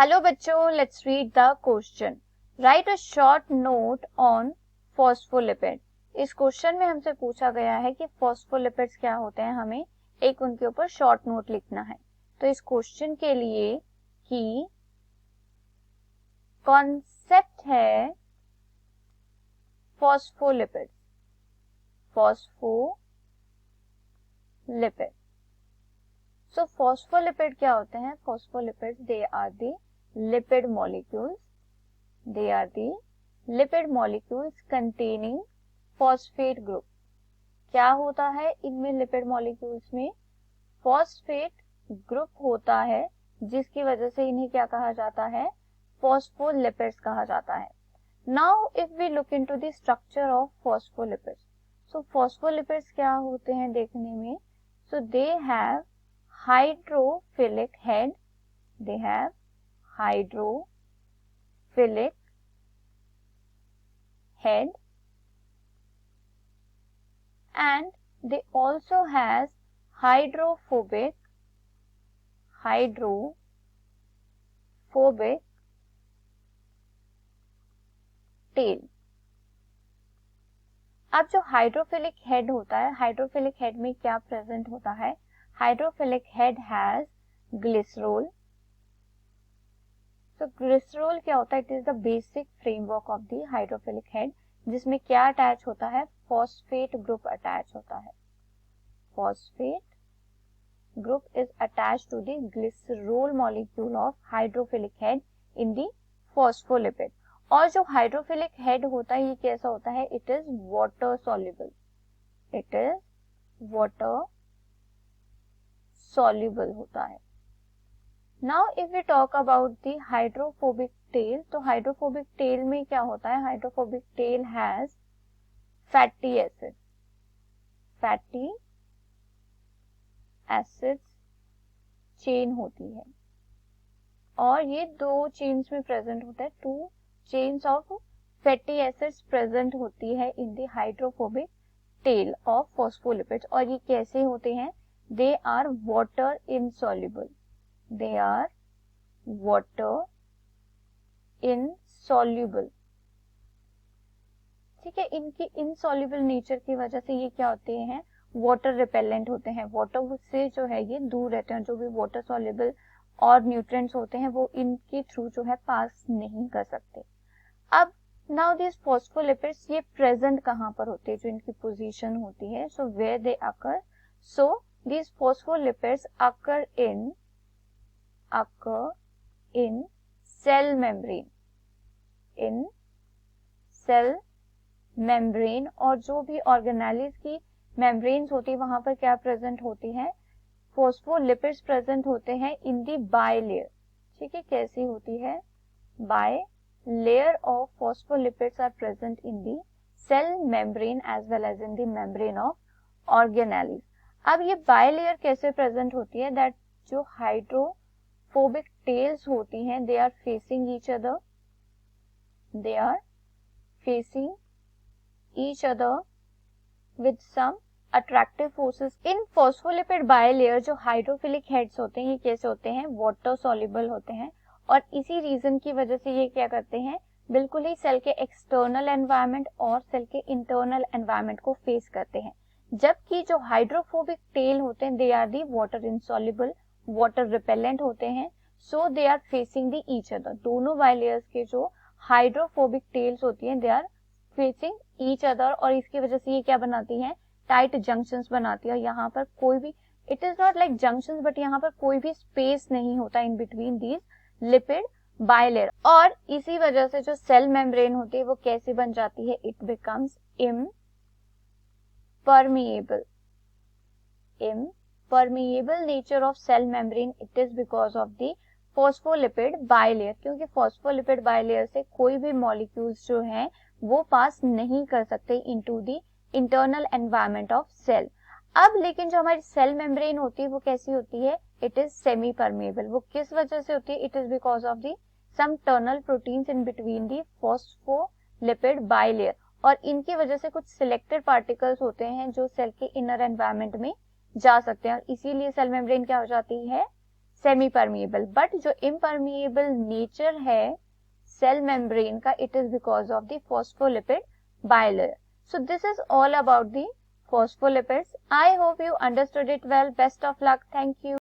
Hello बच्चों, let's read the question. Right a short note on phospholipid. इस question में हमसे पूछा गया है कि फॉस्फोलिपिड्स क्या होते हैं, हमें एक उनके ऊपर शॉर्ट नोट लिखना है. तो इस क्वेश्चन के लिए की कॉन्सेप्ट है फॉस्फोलिपिड. फॉस्फोलिपिड. सो फॉस्फोलिपिड क्या होते हैं? Phospholipid they are the lipid molecules. They are the lipid molecules containing phosphate group. क्या होता है इनमें लिपिड मॉलिक्यूल्स में? फॉस्फेट ग्रुप होता है, जिसकी वजह से इन्हें क्या कहा जाता है? फॉस्फोलिपिड्स कहा जाता है. Now if we look into the structure of phospholipids. So phospholipids क्या होते हैं देखने में? So they have hydrophilic head. They have hydrophilic head and they also has hydrophobic tail. अब जो हाइड्रोफिलिक हेड होता है, हाइड्रोफिलिक हेड में क्या प्रेजेंट होता है? Hydrophilic head has glycerol. तो ग्लिसरॉल क्या होता है? It is the basic framework of the hydrophilic head, जिसमें क्या अटैच होता है? फॉस्फेट ग्रुप अटैच होता है. Phosphate group is attach to the glycerol molecule of hydrophilic head in the phospholipid. और जो हाइड्रोफिलिक हेड होता है, ये कैसा होता है? It is water soluble. It is water soluble होता है. Now if we talk about the hydrophobic tail, तो hydrophobic tail में क्या होता है? Hydrophobic tail has fatty acids. Fatty acids chain होती है, और ये दो चेन्स में प्रेजेंट होता है. Two chains of fatty acids present होती है in the hydrophobic tail of phospholipids. और ये कैसे होते हैं? They are water insoluble. They are water insoluble. ठीक है, इनकी इनसॉल्युबल नेचर की वजह से ये क्या होते हैं? वाटर रिपेलेंट होते हैं. वाटर से जो है ये दूर रहते हैं. जो भी वाटर सॉल्युबल और न्यूट्रिएंट्स होते हैं वो इनके थ्रू जो है पास नहीं कर सकते. अब नाउ दिस फॉस्फोलिपिड्स ये प्रेजेंट कहाँ पर होते हैं? जो इनकी पोजीशन होती है, so where they occur. So this phospholipids occur in cell membrane. In cell membrane. और जो भी ऑर्गेनेलिस की मेम्ब्रेन्स होती है वहां पर क्या प्रेजेंट होती है? फॉस्फोलिपिड्स प्रेजेंट होते हैं इन दी बायलेयर. ठीक है, कैसी होती है? Bilayer of phospholipids are present in the cell membrane as well as in the membrane of organelles. अब ये बायलेयर कैसे प्रेजेंट होती है? दैट जो हाइड्रोफोबिक टेल्स होती हैं, they are facing each other. They are facing each other with some attractive forces. In phospholipid bilayer जो hydrophilic heads होते हैं, ये कैसे होते हैं? वाटर सॉल्युबल होते हैं. और इसी रीजन की वजह से ये क्या करते हैं? बिल्कुल ही सेल के एक्सटर्नल एनवायरनमेंट और सेल के इंटरनल एनवायरनमेंट को फेस करते हैं. जबकि जो हाइड्रोफोबिक टेल होते हैं, they are the water insoluble, water repellent होते हैं. So they are facing the each other. दोनों बायलेयर्स के जो हाइड्रोफोबिक टेल्स होती हैं, they are facing each other. और इसकी वजह से ये क्या बनाती हैं? टाइट जंक्शंस बनाती है. और यहाँ पर कोई भी, it is not like junctions, but यहाँ पर कोई भी स्पेस नहीं होता in between these lipid bilayer. और इसी वजह से जो सेल मेम्ब्रेन होती है वो कैसी बन जाती है? It becomes impermeable. Permeable nature of cell membrane, it is because of the phospholipid bilayer. क्योंकि phospholipid bilayer से कोई भी molecules जो हैं वो पास नहीं कर सकते into the internal environment of cell. अब लेकिन जो हमारी सेल मेम्ब्रेन होती है वो कैसी होती है? It is semipermeable. वो किस वजह से होती है? It is because of the some internal proteins in between the phospholipid bilayer. और इनकी वजह से कुछ सिलेक्टेड पार्टिकल्स होते हैं जो सेल के इनर एनवायरनमेंट में जा सकते हैं. और इसीलिए सेल मेम्ब्रेन क्या हो जाती है? सेमी परमिएबल, बट जो इम्परमिएबल नेचर है सेल मेम्ब्रेन का, it is because of the phospholipid bilayer. So this is all about the phospholipids. I hope you understood it well. Best of luck. Thank you.